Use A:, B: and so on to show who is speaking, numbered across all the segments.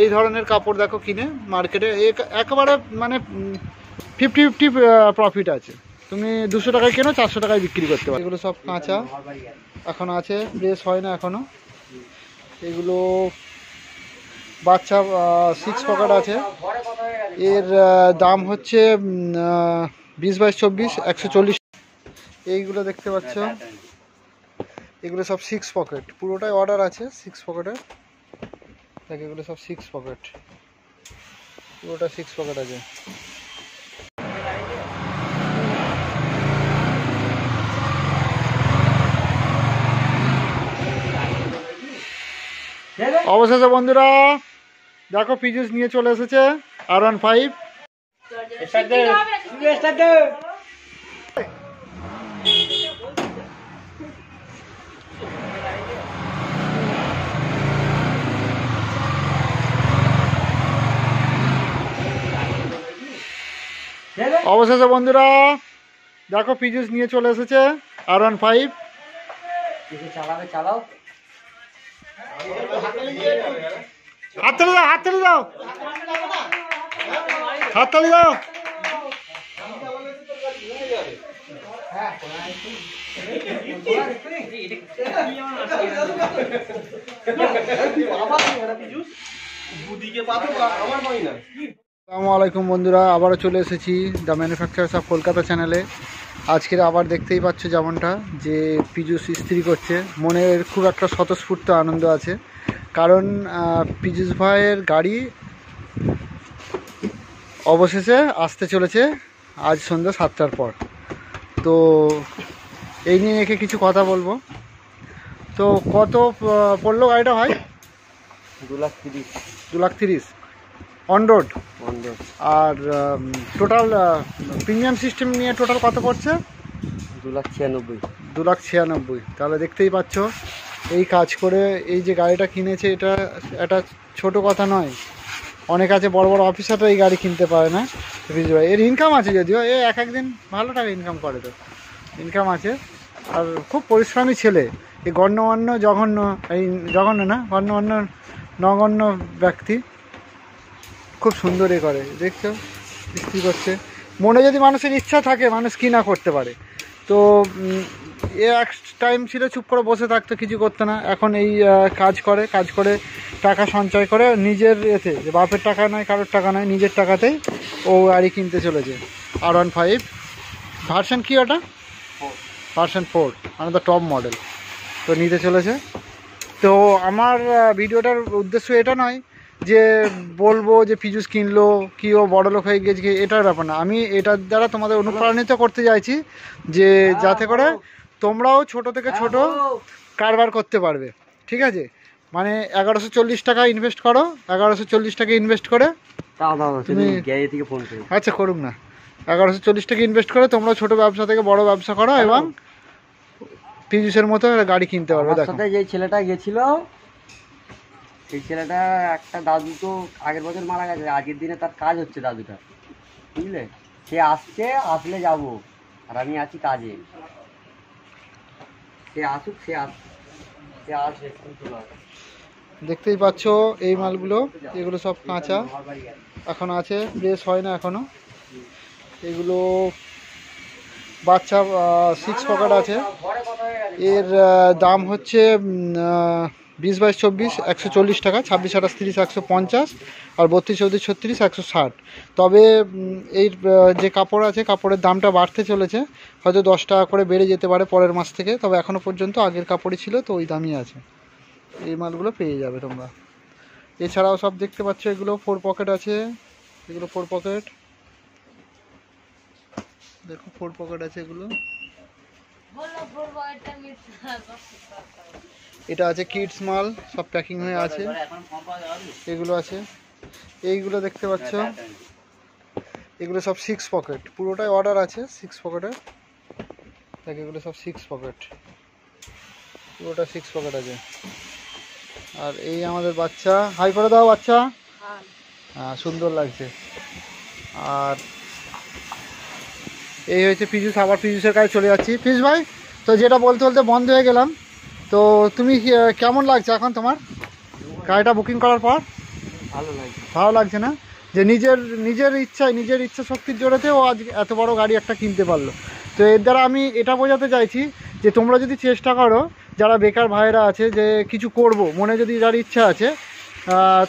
A: এই ধরনের কাপড় দেখো কিনে মার্কেটে একেবারে মানে 50-50 প্রফিট আছে। তুমি 200 টাকায় কেনো 400 টাকায় বিক্রি করতে পারো। এগুলো সব কাঁচা এখন আছে, প্রেস হয় না এখনো। এগুলো বাচ্চা 6 পকেট আছে, এর দাম হচ্ছে 20-22-24 140। এইগুলো দেখতে পাচ্ছ, এগুলো সব 6 পকেট, পুরোটাই অর্ডার আছে 6 পকেটের। দেখ এগুলো সব 6 পকেট, পুরোটা 6 পকেট আছে। অবশেষে বন্ধুরা দেখো পিজুস নিয়ে চলে এসেছে R15। অবশেষে বন্ধুরা দেখো পিজুস নিয়ে চলে এসেছে R15।
B: চালাও
A: হাত তালি দাও, হাত তালি দাও, হাত তালি দাও। আসসালামু আলাইকুম বন্ধুরা, আবারও চলে এসেছি দ্য ম্যানুফ্যাকচারার্স অফ কলকাতা চ্যানেলে। আজকের আবার দেখতেই পাচ্ছ যেমনটা যে পিজুস ইস্ত্রি করছে, মনের খুব একটা স্বতঃস্ফূর্ত আনন্দ আছে, কারণ পিজুস ভাইয়ের গাড়ি অবশেষে আসতে চলেছে আজ সন্ধ্যা 7টার পর। তো এই নিয়ে একে কিছু কথা বলবো। তো কত পড়লো গাড়িটা ভাই?
B: 2,30,000।
A: 2,30,000 অন রোড। আর টোটাল প্রিমিয়াম সিস্টেম নিয়ে টোটাল কত পড়ছে?
B: 2,96,000।
A: 2,96,000। তাহলে দেখতেই পাচ্ছ এই কাজ করে এই যে গাড়িটা কিনেছে, এটা একটা ছোট কথা নয়। অনেক আছে বড় বড় অফিসাররা এই গাড়ি কিনতে পারে না। এর ইনকাম আছে, যদিও এ একদিন ভালো টাকা ইনকাম করে, তো ইনকাম আছে। আর খুব পরিশ্রমী ছেলে। এই গণ্যমান্য জঘন্য, এই জঘন্য না, গণ্যমান্য নগণ্য ব্যক্তি খুব সুন্দর এ করে, দেখছো ইস্ত্রি করছে। মনে যদি মানুষের ইচ্ছা থাকে মানুষ কি না করতে পারে। তো এ এক টাইম ছিল চুপ করে বসে থাকতো, কিছু করতো না। এখন এই কাজ করে টাকা সঞ্চয় করে নিজের এতে, যে বাপের টাকা নয় কারোর টাকা নয়, নিজের টাকাতেই ও গাড়ি কিনতে চলেছে R15। ভার্সন কি ওটা? ভার্সন 4, মানে দ্য টপ মডেল। তো নিতে চলেছে। তো আমার ভিডিওটার উদ্দেশ্য এটা নয় যে বলবো যে পিজুস কিনলো কি ও বড়লোক হয়ে গেছে, এটার ব্যাপার না। আমি এটার দ্বারা তোমাদের অনুপ্রাণিত করতে চাইছি যে যাতে করে তোমরাও ছোট থেকে ছোট কারবার করতে পারবে। ঠিক আছে, মানে 1140 টাকা ইনভেস্ট করো, 1140 টাকা ইনভেস্ট করে তুমি, আচ্ছা করুক না, 1140 টাকা ইনভেস্ট করে তোমরা ছোট ব্যবসা থেকে বড় ব্যবসা করো এবং পিজুসের মতো গাড়ি কিনতে পারবে। দেখো
B: যে ছেলেটা গেছিল, সেই ছেলেটা একটা দাদু তো আগের বছর মারা গেছে, আজকের দিনে তার কাজ হচ্ছে দাদুটা, বুঝলে? সে আসছে, আসলে যাব, আর আমি আছি কাজে। সে আসুক, সে আসবে।
A: দেখতেই পাচ্ছ এই মালগুলো, এগুলো সব কাঁচা এখন আছে, প্রেস হয় না এখনো। এগুলো বাচ্চা 6 পকেট আছে, এর দাম হচ্ছে 20-22-24 140 টাকা, 26-28-30 150, আর 32-34-36 160। তবে এই যে কাপড় আছে, কাপড়ের দামটা বাড়তে চলেছে, হয়তো 10 টাকা করে বেড়ে যেতে পারে পরের মাস থেকে। তবে এখনও পর্যন্ত আগের কাপড়ই ছিল, তো ওই দামই আছে। এই মালগুলো পেয়ে যাবে তোমরা। এছাড়াও সব দেখতে পাচ্ছ এগুলো 4 পকেট আছে, এগুলো 4 পকেট, দেখো 4 পকেট আছে এগুলো। এটা আছে কিডস মাল, সব প্যাকিং হয়ে আছে, এগুলো আছে। এইগুলো দেখতে পাচ্ছ, এগুলো সব 6 পকেট, পুরোটাই অর্ডার আছে 6 পকেটের। দেখ এগুলো সব 6 পকেট, পুরোটা 6 পকেট আছে। আর এই আমাদের বাচ্চা, হাই করে দাও বাচ্চা, হ্যাঁ সুন্দর লাগছে। আর এই হয়েছে পিজুস। আবার পিজুসের কাছে চলে যাচ্ছি। পিজুস ভাই, তো যেটা বলতে বলতে বন্ধ হয়ে গেলাম, তো তুমি কেমন লাগছে এখন তোমার গাড়িটা বুকিং করার পর? ভালো লাগছে না, যে নিজের ইচ্ছা শক্তির জোরেতে ও আজ এত বড় গাড়ি একটা কিনতে পারলো। তো এর দ্বারা আমি এটা বোঝাতে চাইছি যে তোমরা যদি চেষ্টা করো, যারা বেকার ভাইয়েরা আছে, যে কিছু করব মনে যদি যার ইচ্ছা আছে,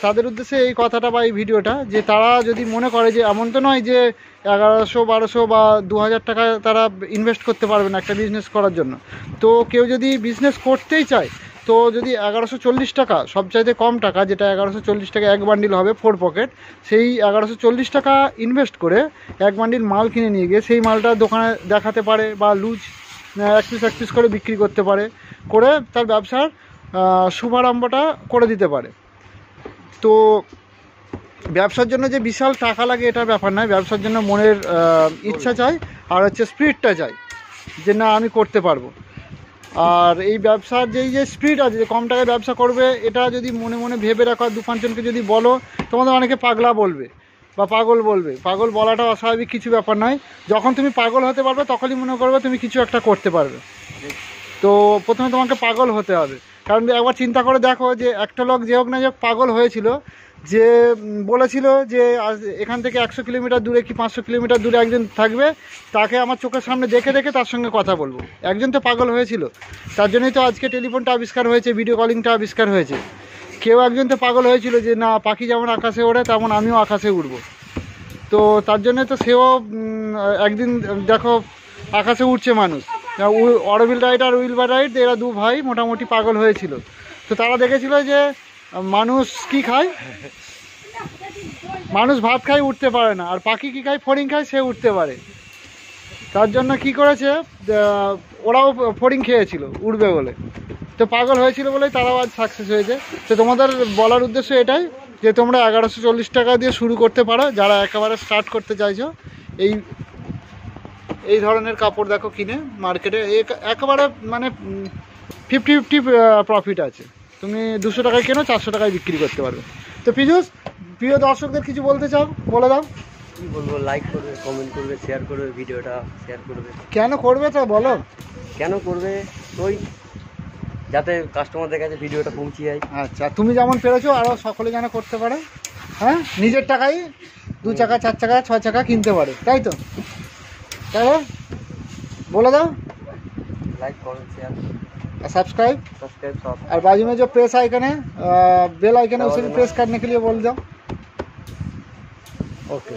A: তাদের উদ্দেশ্যে এই কথাটা বা এই ভিডিওটা, যে তারা যদি মনে করে যে এমন তো নয় যে 1100, 1200 বা 2000 টাকা তারা ইনভেস্ট করতে পারবে না একটা বিজনেস করার জন্য। তো কেউ যদি বিজনেস করতেই চায়, তো যদি 1140 টাকা, সবচাইতে কম টাকা যেটা 1140 টাকা এক বান্ডিল হবে 4 পকেট, সেই 1140 টাকা ইনভেস্ট করে এক বান্ডিল মাল কিনে নিয়ে গিয়ে সেই মালটা দোকানে দেখাতে পারে, বা লুজ এক পিস করে বিক্রি করতে পারে, করে তার ব্যবসার শুভারম্ভটা করে দিতে পারে। তো ব্যবসার জন্য যে বিশাল টাকা লাগে এটা ব্যাপার নয়, ব্যবসার জন্য মনের ইচ্ছা চাই, আর হচ্ছে স্পিরিটটা চাই যে না আমি করতে পারবো। আর এই ব্যবসার যে স্পিরিট আছে, যে কম টাকায় ব্যবসা করবে, এটা যদি মনে মনে ভেবে রাখো, 2-5 জনকে যদি বলো, তোমাদের অনেকে পাগলা বলবে বা পাগল বলবে। পাগল বলাটা অস্বাভাবিক কিছু ব্যাপার নয়। যখন তুমি পাগল হতে পারবে তখনই মনে করবে তুমি কিছু একটা করতে পারবে। তো প্রথমে তোমাকে পাগল হতে হবে, কারণ একবার চিন্তা করে দেখো যে একটা লোক যে হোক না যে পাগল হয়েছিল, যে বলেছিল যে এখান থেকে 100 কিলোমিটার দূরে কি 500 কিলোমিটার দূরে একজন থাকবে, তাকে আমার চোখের সামনে দেখে তার সঙ্গে কথা বলবো। একজন তো পাগল হয়েছিল, তার জন্যই তো আজকে টেলিফোনটা আবিষ্কার হয়েছে, ভিডিও কলিংটা আবিষ্কার হয়েছে। কেউ একজন তো পাগল হয়েছিল যে না, পাখি যেমন আকাশে ওড়ে তেমন আমিও আকাশে উড়বো। তো তার জন্য তো সেও একদিন দেখো আকাশে উঠছে মানুষ। অরবিল রাইড আর উইলবার রাইড, এরা 2 ভাই মোটামুটি পাগল হয়েছিল। তো তারা দেখেছিল যে মানুষ কি খায়, মানুষ ভাত খায় উঠতে পারে না, আর পাখি কি খায়, ফড়িং খায়, সে উঠতে পারে। তার জন্য কি করেছে, ওরাও ফড়িং খেয়েছিল উঠবে বলে, তো পাগল হয়েছিল বলেই তারাও আজ সাকসেস হয়েছে। তো তোমাদের বলার উদ্দেশ্য এটাই যে তোমরা 1140 টাকা দিয়ে শুরু করতে পারো, যারা একেবারে স্টার্ট করতে চাইছো। এই ধরনের কাপড় দেখো কিনে মার্কেটে একেবারে মানে 50-50 প্রফিট আছে। তুমি 200 টাকায় কেনো, 400 টাকায় বিক্রি করতে পারবে। তো পীযূষ, প্রিয় দর্শকদের কিছু বলতে চাও, বলে দাও।
B: কী বলবো, লাইক করবে, কমেন্ট করবে, শেয়ার করবে, ভিডিওটা শেয়ার করবে।
A: কেন করবে তা বলো।
B: কেন করবে, ওই যাতে কাস্টমারদের কাছে ভিডিওটা পৌঁছে যায়।
A: আচ্ছা, তুমি যেমন পেরেছো আরও সকলে যেন করতে পারে, হ্যাঁ, নিজের টাকায় 2 চাকা, 4 চাকা, 6 চাকা কিনতে পারে, তাই তো? তাই बोला था,
B: लाइक कमेंट शेयर
A: सब्सक्राइब
B: सब।
A: और बाजू में जो प्रेस आइकन है, बेल आइकन है, उसे भी प्रेस करने के लिए बोल दो। ओके।